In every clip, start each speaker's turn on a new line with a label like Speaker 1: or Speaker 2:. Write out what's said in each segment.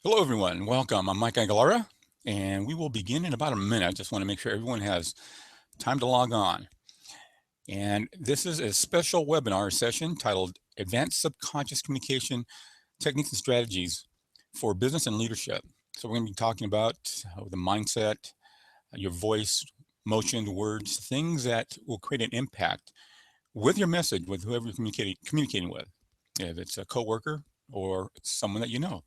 Speaker 1: Hello, everyone. Welcome. I'm Mike Aguilera, and we will begin in about a minute. I just want to make sure everyone has time to log on. And this is a special webinar session titled Advanced Subconscious Communication Techniques and Strategies for Business and Leadership. So we're going to be talking about the mindset, your voice, motion, words, things that will create an impact with your message with whoever you're communicating with, if it's a coworker or someone that you know.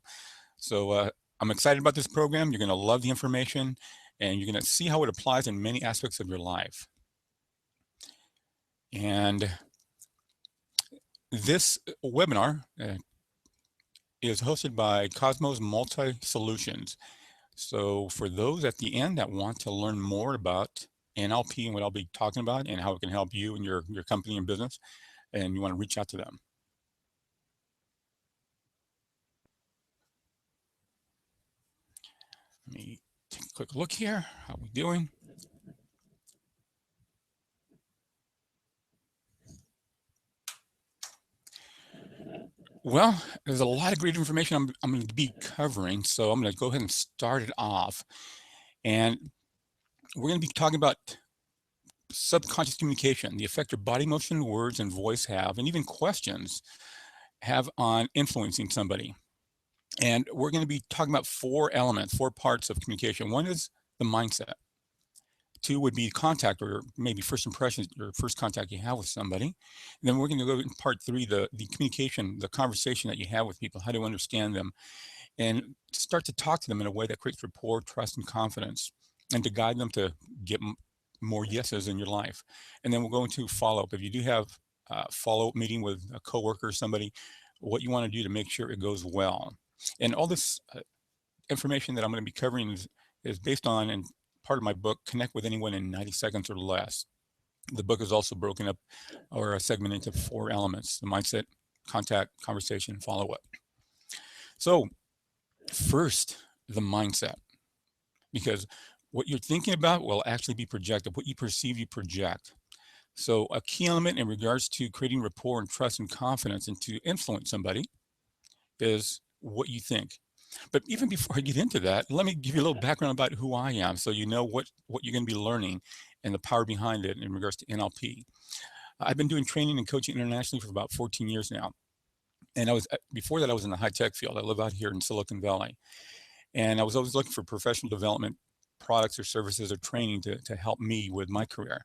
Speaker 1: So I'm excited about this program. You're going to love the information, and you're going to see how it applies in many aspects of your life. And this webinar is hosted by Kosmos Multisolutions. So for those at the end that want to learn more about NLP and what I'll be talking about and how it can help you and your company and business, and you want to reach out to them. Let me take a quick look here. How are we doing? Well, there's a lot of great information I'm going to be covering, so I'm going to go ahead and start it off. And we're going to be talking about subconscious communication, the effect your body motion, words, and voice have, and even questions have on influencing somebody. And we're going to be talking about four elements, four parts of communication. One is the mindset. Two would be contact, or maybe first impressions, or first contact you have with somebody. And then we're going to go in part three, the communication, the conversation that you have with people, how to understand them, and start to talk to them in a way that creates rapport, trust, and confidence, and to guide them to get more yeses in your life. And then we'll go into follow-up. If you do have a follow-up meeting with a coworker or somebody, what you want to do to make sure it goes well. And all this information that I'm going to be covering is based on, and part of my book, Connect with Anyone in 90 Seconds or Less. The book is also broken up or segmented into four elements: the mindset, contact, conversation, follow-up. So first, the mindset, because what you're thinking about will actually be projected. What you perceive, you project. So a key element in regards to creating rapport and trust and confidence and to influence somebody is what you think. But even before I get into that, let me give you a little background about who I am so you know what you're going to be learning and the power behind it in regards to NLP. I've been doing training and coaching internationally for about 14 years now. And before that, I was in the high tech field. I live out here in Silicon Valley. And I was always looking for professional development products or services or training to help me with my career.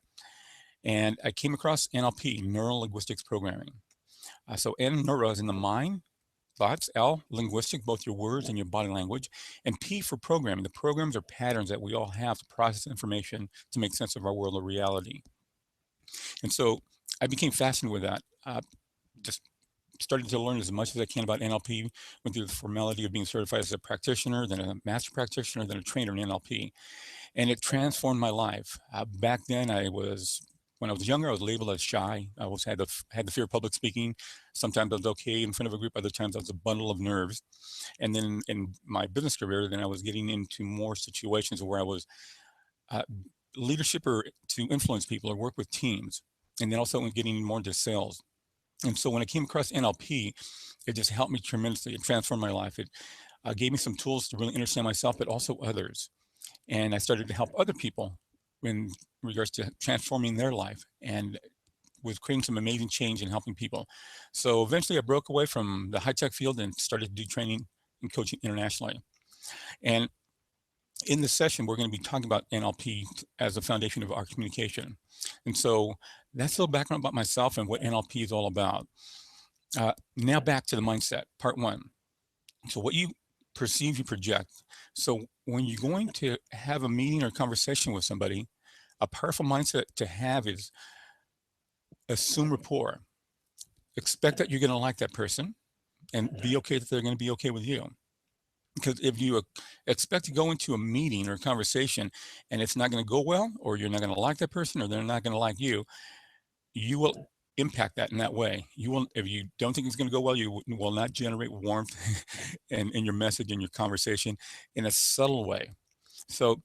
Speaker 1: And I came across NLP, Neuro Linguistics Programming. So N, neuro is in the mind, thoughts, L, linguistic, both your words and your body language, and P for programming. The programs are patterns that we all have to process information to make sense of our world of reality. And so I became fascinated with that. Just started to learn as much as I can about NLP, went through the formality of being certified as a practitioner, then a master practitioner, then a trainer in NLP. And it transformed my life. Back then, when I was younger, I was labeled as shy. I always had the fear of public speaking. Sometimes I was okay in front of a group. Other times I was a bundle of nerves. And then in my business career, then I was getting into more situations where I was leadership or to influence people or work with teams. And then also getting more into sales. And so when I came across NLP, it just helped me tremendously. It transformed my life. It gave me some tools to really understand myself, but also others. And I started to help other people in regards to transforming their life and with creating some amazing change and helping people. So eventually I broke away from the high-tech field and started to do training and coaching internationally. And in this session, we're going to be talking about NLP as a foundation of our communication. And so that's a little background about myself and what NLP is all about. Now back to the mindset, part one. So what you perceive, you project. So when you're going to have a meeting or conversation with somebody, a powerful mindset to have is assume rapport. Expect that you're going to like that person and be okay that they're going to be okay with you. Because if you expect to go into a meeting or a conversation and it's not going to go well, or you're not going to like that person, or they're not going to like you, you will impact that in that way. You will, if you don't think it's going to go well, you will not generate warmth in your message and your conversation in a subtle way. So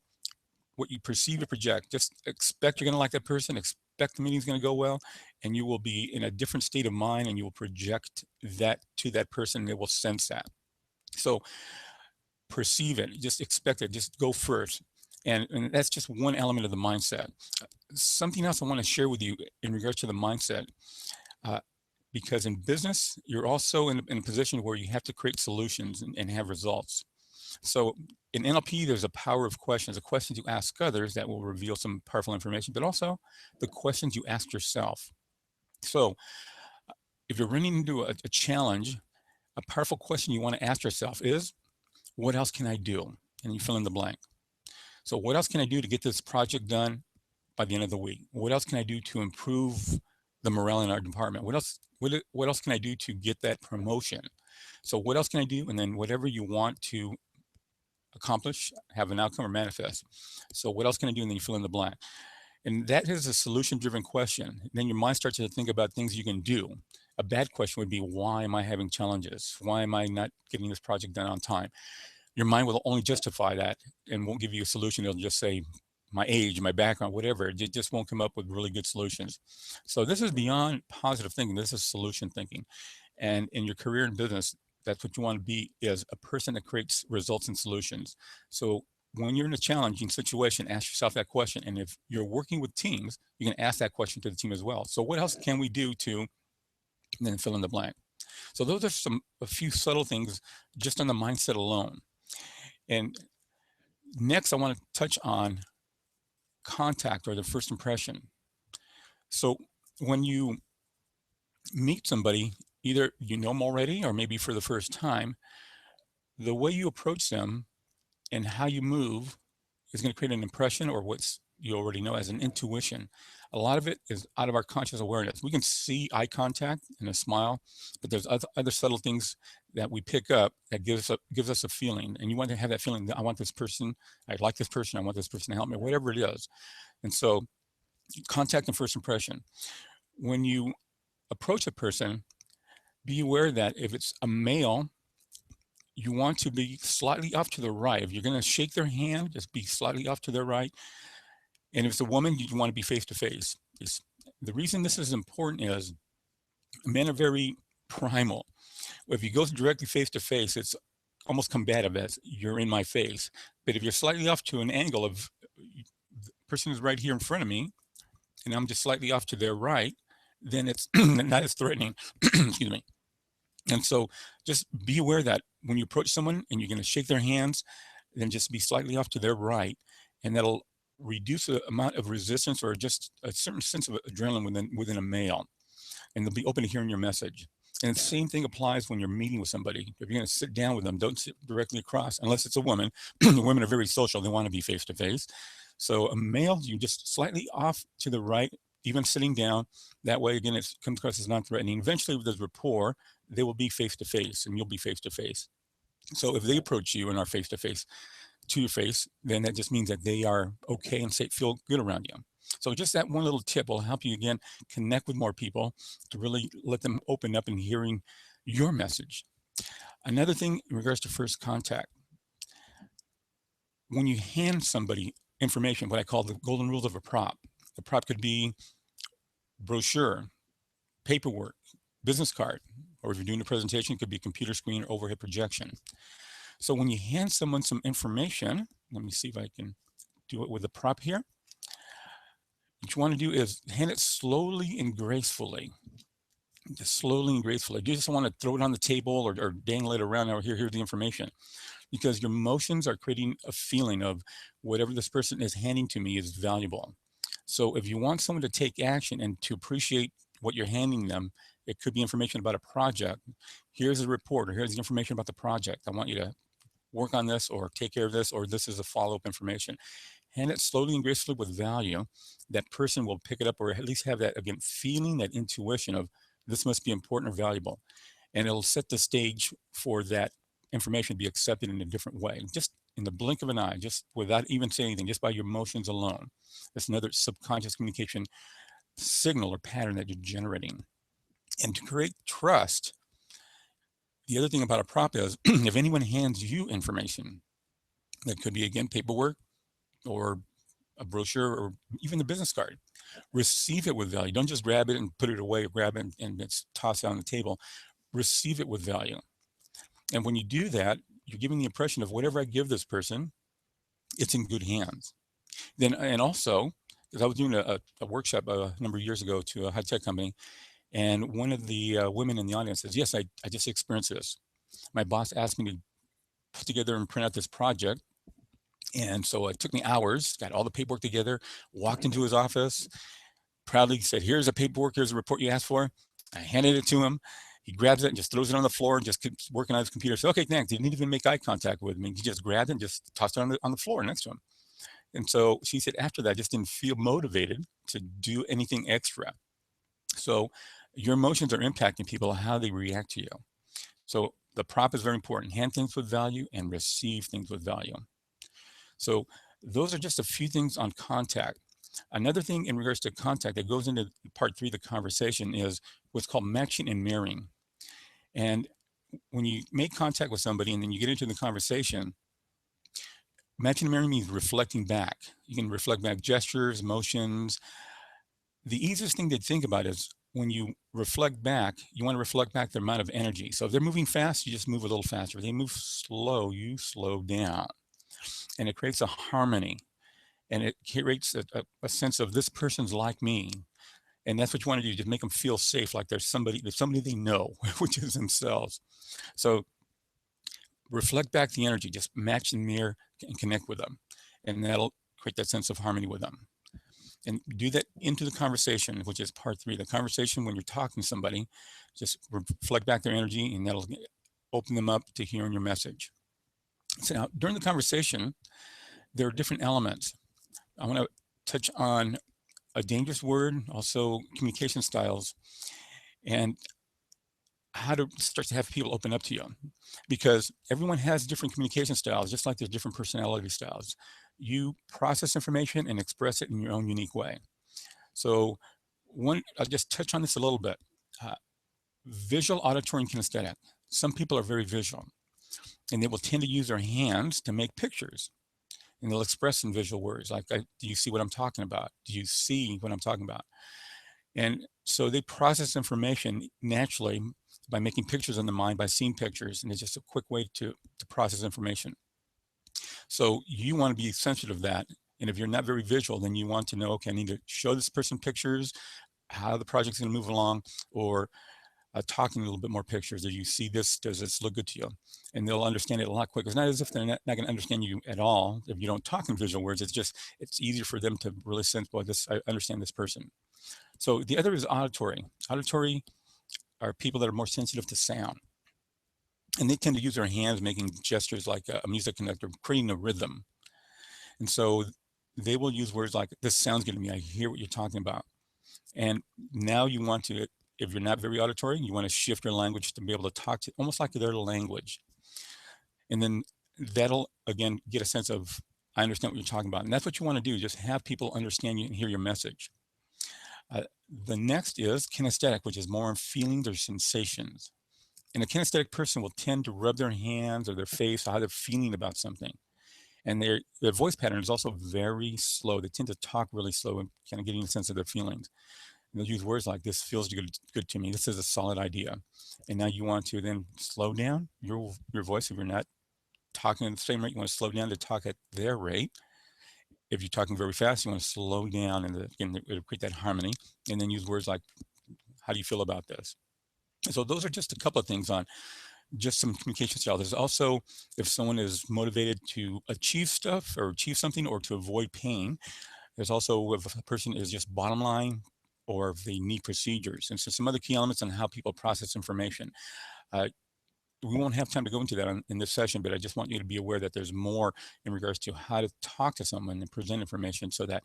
Speaker 1: what you perceive or project, just expect you're going to like that person, expect the meeting's going to go well, and you will be in a different state of mind and you will project that to that person and they will sense that. So perceive it, just expect it, just go first. And that's just one element of the mindset. Something else I want to share with you in regards to the mindset, uh, because in business, you're also in a position where you have to create solutions and have results. So in NLP, there's a power of questions, the questions you ask others that will reveal some powerful information, but also the questions you ask yourself. So if you're running into a challenge, a powerful question you want to ask yourself is, what else can I do? And you fill in the blank. So what else can I do to get this project done by the end of the week? What else can I do to improve the morale in our department? What else can I do to get that promotion? So what else can I do? And then whatever you want to accomplish, have an outcome or manifest. So what else can I do? And then you fill in the blank. And that is a solution-driven question. Then your mind starts to think about things you can do. A bad question would be, why am I having challenges? Why am I not getting this project done on time? Your mind will only justify that and won't give you a solution. It'll just say, my age, my background, whatever. It just won't come up with really good solutions. So this is beyond positive thinking. This is solution thinking. And in your career and business, that's what you want to be, is a person that creates results and solutions. So when you're in a challenging situation, ask yourself that question. And if you're working with teams, you can ask that question to the team as well. So what else can we do to, and then fill in the blank. So those are a few subtle things just on the mindset alone. And next, I want to touch on contact, or the first impression. So when you meet somebody, either you know them already or maybe for the first time, the way you approach them and how you move is going to create an impression, or what's you already know as an intuition. A lot of it is out of our conscious awareness. We can see eye contact and a smile, but there's other subtle things that we pick up that gives us a feeling. And you want to have that feeling that I want this person, I like this person, I want this person to help me, whatever it is. And so contact and first impression. When you approach a person, be aware that if it's a male, you want to be slightly off to the right. If you're going to shake their hand, just be slightly off to their right. And if it's a woman, you want to be face to face. The reason this is important is men are very primal. If you go directly face to face, it's almost combative, as you're in my face. But if you're slightly off to an angle of the person is right here in front of me, and I'm just slightly off to their right, then it's not as threatening. Excuse me. And so just be aware that when you approach someone and you're going to shake their hands, then just be slightly off to their right, and that'll reduce the amount of resistance or just a certain sense of adrenaline within a male, and they'll be open to hearing your message. And the same thing applies when you're meeting with somebody. If you're going to sit down with them, don't sit directly across, unless it's a woman. Women are very social. They want to be face to face. So a male, you just slightly off to the right, even sitting down. That way, again, it comes across as non-threatening. Eventually, with this rapport, they will be face to face, and you'll be face to face. So if they approach you and are face to face, to your face, then that just means that they are okay and feel good around you. So just that one little tip will help you, again, connect with more people, to really let them open up and hearing your message. Another thing in regards to first contact, when you hand somebody information, what I call the golden rules of a prop. The prop could be brochure, paperwork, business card, or if you're doing a presentation, it could be a computer screen or overhead projection. So when you hand someone some information, let me see if I can do it with a prop here. What you want to do is hand it slowly and gracefully. Just slowly and gracefully. You just want to throw it on the table or dangle it around, or here's the information. Because your motions are creating a feeling of whatever this person is handing to me is valuable. So if you want someone to take action and to appreciate what you're handing them, it could be information about a project. Here's a report, or here's the information about the project. I want you to work on this, or take care of this, or this is a follow-up information. Hand it slowly and gracefully with value. That person will pick it up, or at least have that, again, feeling, that intuition of this must be important or valuable. And it'll set the stage for that information to be accepted in a different way, just in the blink of an eye, just without even saying anything, just by your motions alone. That's another subconscious communication signal or pattern that you're generating. And to create trust, the other thing about a prop is if anyone hands you information, that could be, again, paperwork or a brochure or even a business card, receive it with value. Don't just grab it and put it away, or grab it and it's tossed on the table. Receive it with value. And when you do that, you're giving the impression of whatever I give this person, it's in good hands. Then, and also, because I was doing a workshop a number of years ago to a high tech company, and one of the women in the audience says, yes, I just experienced this. My boss asked me to put together and print out this project. And so it took me hours, got all the paperwork together, walked into his office, proudly said, here's a paperwork, here's a report you asked for. I handed it to him. He grabs it and just throws it on the floor and just keeps working on his computer. So, okay, thanks. He didn't even make eye contact with me. He just grabbed it and just tossed it on the floor next to him. And so she said, after that, I just didn't feel motivated to do anything extra. So your emotions are impacting people, how they react to you. So the prop is very important. Hand things with value and receive things with value. So those are just a few things on contact. Another thing in regards to contact that goes into part 3 of the conversation is what's called matching and mirroring. And when you make contact with somebody and then you get into the conversation, matching and mirroring means reflecting back. You can reflect back gestures, motions. The easiest thing to think about is when you reflect back, you want to reflect back the amount of energy. So if they're moving fast, you just move a little faster. If they move slow, you slow down. And it creates a harmony. And it creates a sense of this person's like me. And that's what you want to do, just make them feel safe, like there's somebody they know, which is themselves. So reflect back the energy, just match and mirror and connect with them. And that'll create that sense of harmony with them. And do that into the conversation, which is part 3. The conversation, when you're talking to somebody, just reflect back their energy, and that'll open them up to hearing your message. So now, during the conversation, there are different elements. I want to touch on a dangerous word, also communication styles, and how to start to have people open up to you, because everyone has different communication styles, just like there's different personality styles. You process information and express it in your own unique way. So I'll just touch on this a little bit. Visual, auditory, and kinesthetic. Some people are very visual, and they will tend to use their hands to make pictures, and they'll express in visual words like, do you see what I'm talking about? Do you see what I'm talking about? And so they process information naturally by making pictures in the mind, by seeing pictures, and it's just a quick way to process information. So you want to be sensitive to that. And if you're not very visual, then you want to know, okay, I need to show this person pictures, how the project's going to move along, or talking a little bit more pictures. Do you see this? Does this look good to you? And they'll understand it a lot quicker. It's not as if they're not going to understand you at all if you don't talk in visual words. It's easier for them to really sense, well, I understand this person. So the other is auditory. Auditory are people that are more sensitive to sound. And they tend to use their hands making gestures like a music conductor, creating a rhythm. And so they will use words like, this sounds good to me. I hear what you're talking about. And now you want to, if you're not very auditory, you want to shift your language to be able to talk to almost like their language. And then that'll, again, get a sense of, I understand what you're talking about. And that's what you want to do, just have people understand you and hear your message. The next is kinesthetic, which is more on feelings or sensations. And a kinesthetic person will tend to rub their hands or their face, how they're feeling about something. And their voice pattern is also very slow. They tend to talk really slow and kind of getting a sense of their feelings. And they'll use words like, this feels good to me. This is a solid idea. And now you want to then slow down your voice. If you're not talking at the same rate, you want to slow down to talk at their rate. If you're talking very fast, you want to slow down, and again, it'll create that harmony. And then use words like, how do you feel about this? So those are just a couple of things on just some communication style. There's also, if someone is motivated to achieve stuff or achieve something or to avoid pain, there's also if a person is just bottom line or if they need procedures. And so some other key elements on how people process information. We won't have time to go into that in this session, but I just want you to be aware that there's more in regards to how to talk to someone and present information so that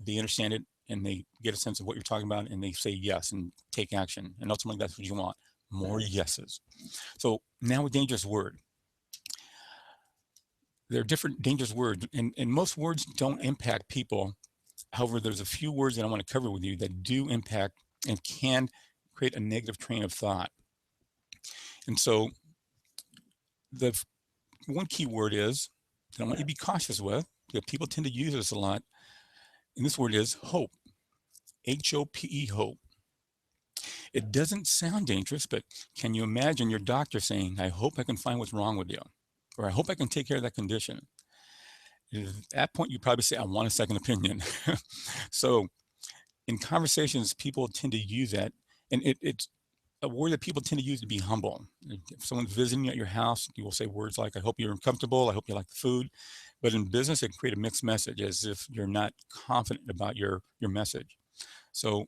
Speaker 1: they understand it and they get a sense of what you're talking about and they say yes and take action. And ultimately, that's what you want, more yeses. So now a dangerous word. There are different dangerous words, and most words don't impact people. However, there's a few words that I want to cover with you that do impact and can create a negative train of thought. And so the one key word is that I want you to be cautious with, because people tend to use this a lot. And this word is hope. H-O-P-E, hope. It doesn't sound dangerous, but can you imagine your doctor saying, I hope I can find what's wrong with you? or I hope I can take care of that condition. At that point, you probably say, I want a second opinion. So in conversations, people tend to use that, and it's a word that people tend to use to be humble. If someone's visiting at your house, you will say words like, I hope you're comfortable, I hope you like the food. But in business, it can create a mixed message as if you're not confident about your message. So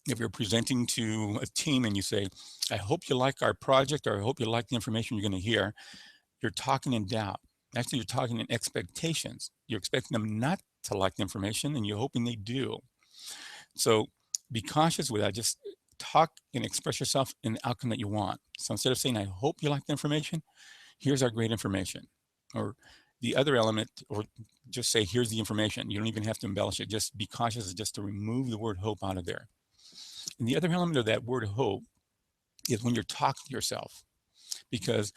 Speaker 1: if you're presenting to a team and you say, I hope you like our project, or I hope you like the information you're going to hear, you're talking in doubt. Actually, you're talking in expectations. You're expecting them not to like the information, and you're hoping they do. So be cautious with that. Just talk and express yourself in the outcome that you want. So instead of saying, I hope you like the information, here's our great information. Or the other element, or just say, here's the information. You don't even have to embellish it. Just be cautious just to remove the word hope out of there. And the other element of that word hope is when you're talking to yourself, because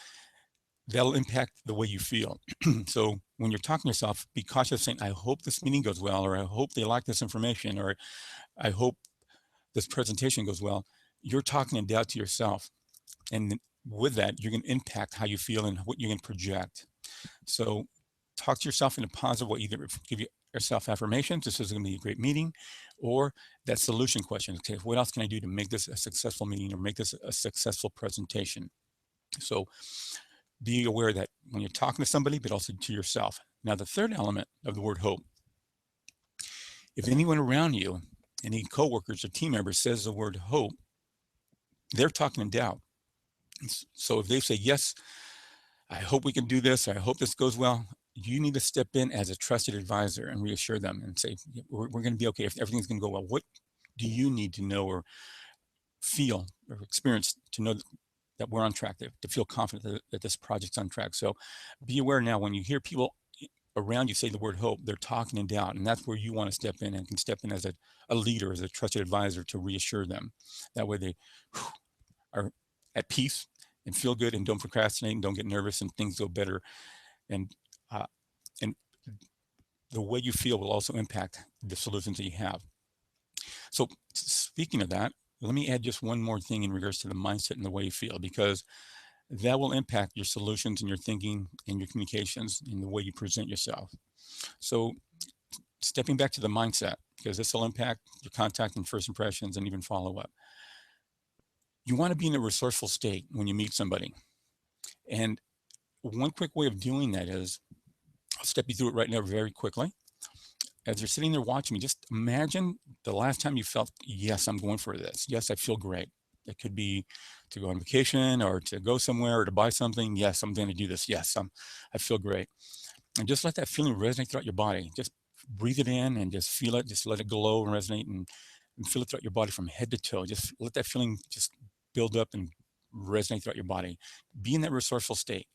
Speaker 1: that'll impact the way you feel. So when you're talking to yourself, be cautious saying, I hope this meeting goes well, or I hope they like this information, or I hope this presentation goes well. You're talking in doubt to yourself. And with that, you're going to impact how you feel and what you're going to project. So talk to yourself in a positive way. Either give yourself affirmations, this is going to be a great meeting, or that solution question. Okay, what else can I do to make this a successful meeting or make this a successful presentation? So be aware that when you're talking to somebody, but also to yourself. Now, the third element of the word hope, if anyone around you, any coworkers or team members says the word hope, they're talking in doubt. So if they say, yes, I hope we can do this, I hope this goes well, you need to step in as a trusted advisor and reassure them and say, we're going to be okay. If everything's going to go well, what do you need to know or feel or experience to know that we're on track, to feel confident that this project's on track? So be aware now, when you hear people around you say the word hope, they're talking in doubt, and that's where you want to step in and can step in as a leader, as a trusted advisor to reassure them. That way they are at peace and feel good and don't procrastinate and don't get nervous, and things go better. And and the way you feel will also impact the solutions that you have. So speaking of that, let me add just one more thing in regards to the mindset and the way you feel, because that will impact your solutions and your thinking and your communications and the way you present yourself. So stepping back to the mindset, because this will impact your contact and first impressions and even follow-up. You want to be in a resourceful state when you meet somebody. And one quick way of doing that is, I'll step you through it right now very quickly. As you're sitting there watching me, just imagine the last time you felt, yes, I'm going for this. Yes, I feel great. It could be to go on vacation or to go somewhere or to buy something. Yes, I'm going to do this. Yes, I feel great. And just let that feeling resonate throughout your body. Just breathe it in and just feel it. Just let it glow and resonate and feel it throughout your body from head to toe. Just let that feeling just build up and resonate throughout your body. Be in that resourceful state.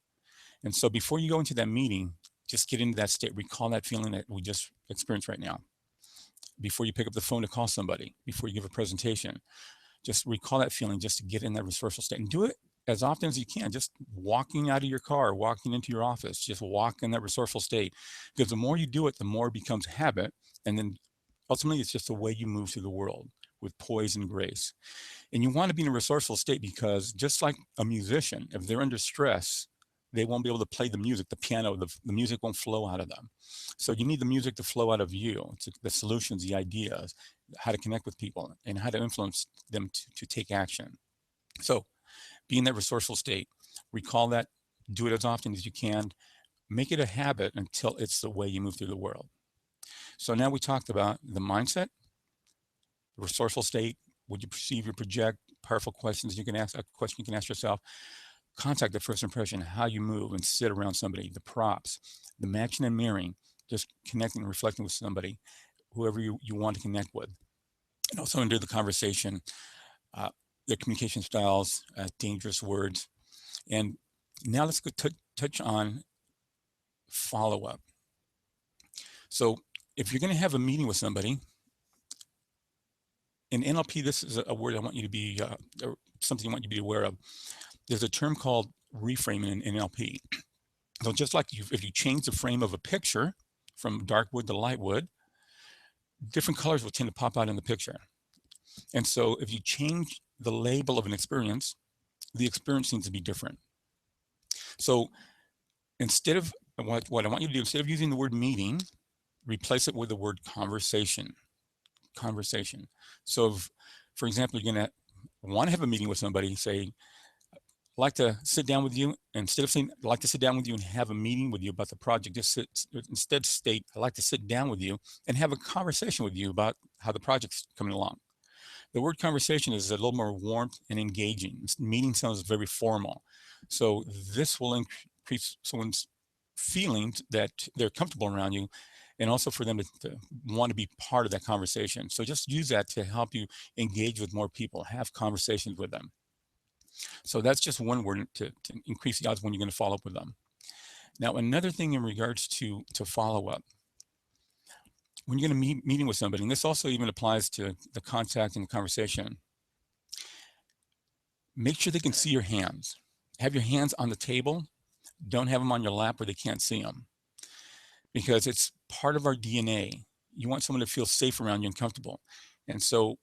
Speaker 1: And so before you go into that meeting, just get into that state. Recall that feeling that we just experienced right now. Before you pick up the phone to call somebody, before you give a presentation, just recall that feeling just to get in that resourceful state, and do it as often as you can. Just walking out of your car, walking into your office, just walk in that resourceful state. Because the more you do it, the more it becomes habit. And then ultimately, it's just the way you move through the world with poise and grace. And you want to be in a resourceful state, because just like a musician, if they're under stress, they won't be able to play the music, the piano, the music won't flow out of them. So you need the music to flow out of you, the solutions, the ideas, how to connect with people, and how to influence them to take action. So be in that resourceful state. Recall that. Do it as often as you can. Make it a habit until it's the way you move through the world. So now we talked about the mindset, the resourceful state, what you perceive, you project, powerful questions you can ask, a question you can ask yourself, contact, the first impression, how you move and sit around somebody, the props, the matching and mirroring, just connecting and reflecting with somebody, whoever you want to connect with. And also under the conversation, their communication styles, dangerous words. And now let's go touch on follow-up. So if you're going to have a meeting with somebody, in NLP, this is a word I want you to be, or something I want you to be aware of. There's a term called reframing in NLP. So just like if you change the frame of a picture from dark wood to light wood, different colors will tend to pop out in the picture. And so if you change the label of an experience, the experience needs to be different. So instead of what I want you to do, instead of using the word meeting, replace it with the word conversation. Conversation. So, for example, you're going to want to have a meeting with somebody, say, I'd like to sit down with you. Instead of saying, I'd like to sit down with you and have a meeting with you about the project, instead state, I'd like to sit down with you and have a conversation with you about how the project's coming along. The word conversation is a little more warmth and engaging. Meeting sounds very formal. So this will increase someone's feelings that they're comfortable around you, and also for them to want to be part of that conversation. So just use that to help you engage with more people, have conversations with them. So that's just one word to increase the odds when you're going to follow up with them. Now, another thing in regards to follow up, when you're going to meeting with somebody, and this also even applies to the contact and the conversation, make sure they can see your hands. Have your hands on the table. Don't have them on your lap where they can't see them, because it's part of our DNA. You want someone to feel safe around you and comfortable. And so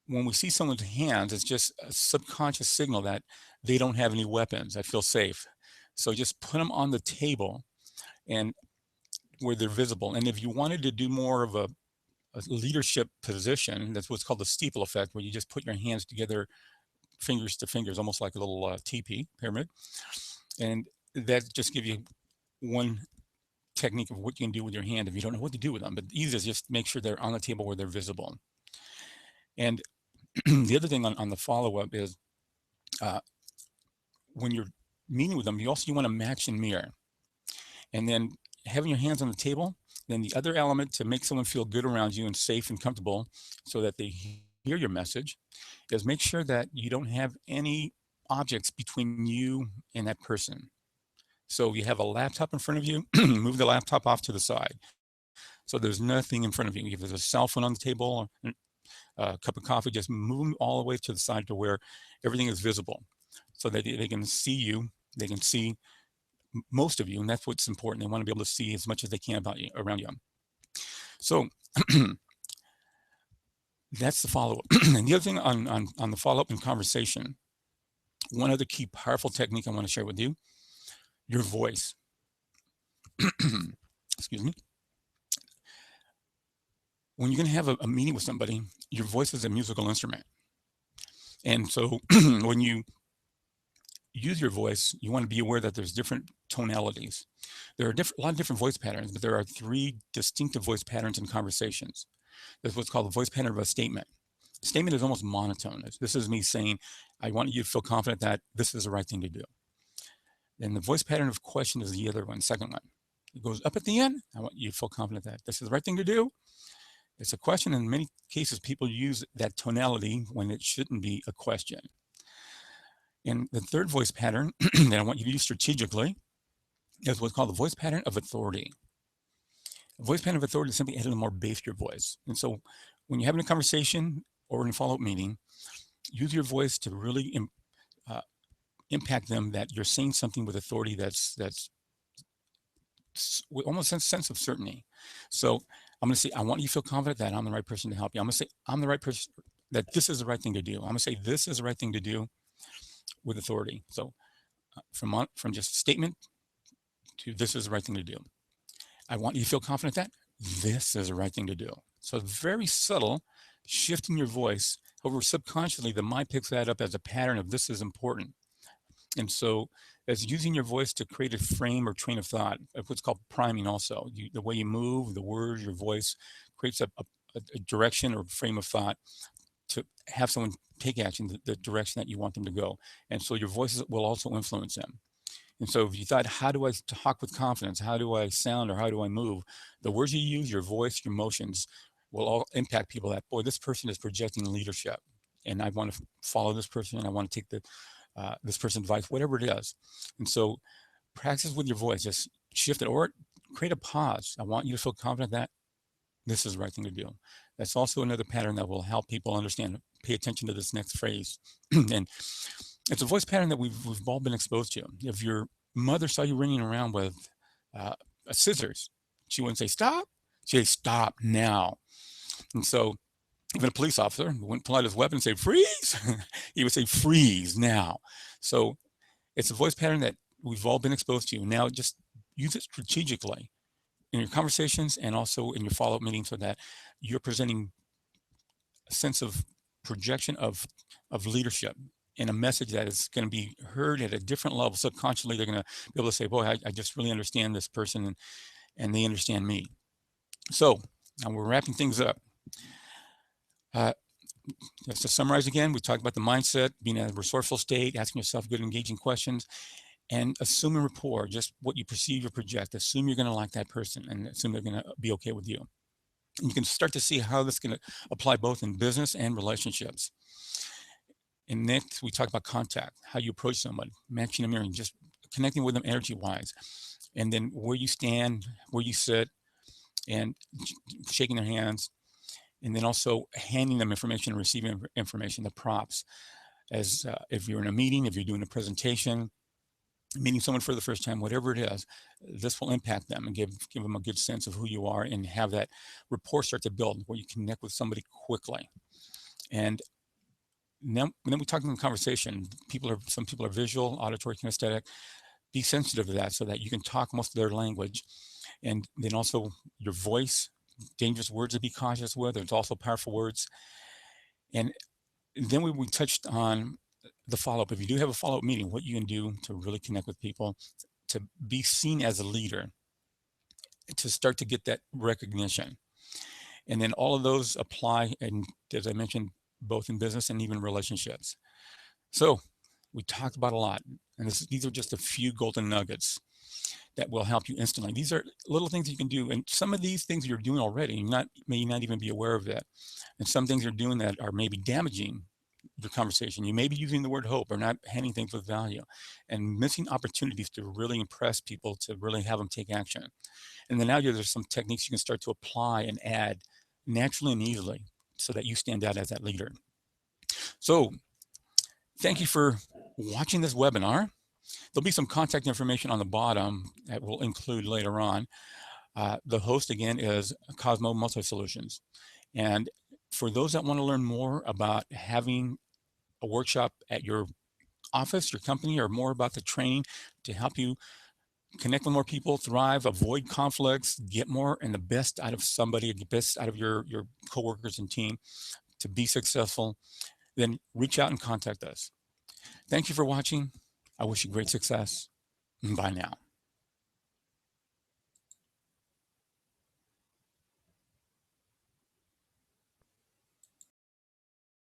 Speaker 1: when we see someone's hands, it's just a subconscious signal that they don't have any weapons. I feel safe. So just put them on the table and where they're visible. And if you wanted to do more of a leadership position, that's what's called the steeple effect, where you just put your hands together, fingers to fingers, almost like a little teepee pyramid. And that just gives you one technique of what you can do with your hand if you don't know what to do with them. But easy is just make sure they're on the table where they're visible. And the other thing on the follow-up is when you're meeting with them, you want to match and mirror. And then having your hands on the table, then the other element to make someone feel good around you and safe and comfortable so that they hear your message is make sure that you don't have any objects between you and that person. So you have a laptop in front of you, move the laptop off to the side. So there's nothing in front of you. If there's a cell phone on the table, a cup of coffee, just move them all the way to the side to where everything is visible so that they can see you, they can see most of you, and that's what's important. They want to be able to see as much as they can about you, around you. So that's the follow-up. And the other thing on the follow-up and conversation, one other key powerful technique I want to share with you, your voice. Excuse me. When you're going to have a meeting with somebody, your voice is a musical instrument. And so when you use your voice, you want to be aware that there's different tonalities. There are a lot of different voice patterns, but there are 3 distinctive voice patterns in conversations. There's what's called the voice pattern of a statement. A statement is almost monotone. This is me saying, I want you to feel confident that this is the right thing to do. Then the voice pattern of question is the other one, second one. It goes up at the end. I want you to feel confident that this is the right thing to do. It's a question. In many cases, people use that tonality when it shouldn't be a question. And the third voice pattern that I want you to use strategically is what's called the voice pattern of authority. The voice pattern of authority is simply adding a more bass to your voice. And so when you're having a conversation or in a follow-up meeting, use your voice to really impact them that you're saying something with authority that's almost a sense of certainty. So I'm going to say, I want you to feel confident that I'm the right person to help you. I'm going to say, I'm the right person, that this is the right thing to do. I'm going to say, this is the right thing to do with authority. So from just statement to this is the right thing to do. I want you to feel confident that this is the right thing to do. So very subtle shift in your voice. However, subconsciously, the mind picks that up as a pattern of this is important. And so as using your voice to create a frame or train of thought, what's called priming also. The way you move, the words, your voice creates a direction or frame of thought to have someone take action the direction that you want them to go. And so your voices will also influence them. And so if you thought, how do I talk with confidence? How do I sound or how do I move? The words you use, your voice, your emotions will all impact people that, boy, this person is projecting leadership and I want to follow this person and I want to take this person's advice, whatever it is. And so practice with your voice, just shift it or create a pause. I want you to feel confident that this is the right thing to do. That's also another pattern that will help people understand, pay attention to this next phrase. And it's a voice pattern that we've all been exposed to. If your mother saw you running around with scissors, she wouldn't say, stop. She'd say, stop now. And so even a police officer wouldn't pull out his weapon and say, freeze. He would say, freeze now. So it's a voice pattern that we've all been exposed to. Now just use it strategically in your conversations and also in your follow-up meetings, so that you're presenting a sense of projection of leadership in a message that is going to be heard at a different level. Subconsciously, they're going to be able to say, boy, I just really understand this person, and they understand me. So now we're wrapping things up. Just to summarize again, we talked about the mindset, being in a resourceful state, asking yourself good engaging questions, and assuming rapport, just what you perceive or project. Assume you're going to like that person, and assume they're going to be okay with you. And you can start to see how this is going to apply both in business and relationships. And next, we talk about contact, how you approach someone, matching a mirror, just connecting with them energy-wise. And then where you stand, where you sit, and shaking their hands. And then also handing them information and receiving information, the props. As if you're in a meeting, if you're doing a presentation, meeting someone for the first time, whatever it is, this will impact them and give them a good sense of who you are, and have that rapport start to build where you connect with somebody quickly. And then we talk in the conversation. Some people are visual, auditory, kinesthetic. Be sensitive to that so that you can talk most of their language. And then also your voice, dangerous words to be cautious with. There's also powerful words. And then we touched on the follow-up. If you do have a follow-up meeting, what you can do to really connect with people, to be seen as a leader, to start to get that recognition. And then all of those apply, and as I mentioned, both in business and even relationships. So we talked about a lot, and these are just a few golden nuggets that will help you instantly. These are little things you can do, and some of these things you're doing already, you may not even be aware of that. And some things you're doing that are maybe damaging your conversation. You may be using the word hope or not handing things with value, and missing opportunities to really impress people, to really have them take action. And then now there's some techniques you can start to apply and add naturally and easily, so that you stand out as that leader. So thank you for watching this webinar. There'll be some contact information on the bottom that we'll include later on. The host again is Kosmos Multisolutions. And for those that want to learn more about having a workshop at your office, your company, or more about the training to help you connect with more people, thrive, avoid conflicts, get more and the best out of somebody, the best out of your coworkers and team to be successful, then reach out and contact us. Thank you for watching. I wish you great success. Bye now.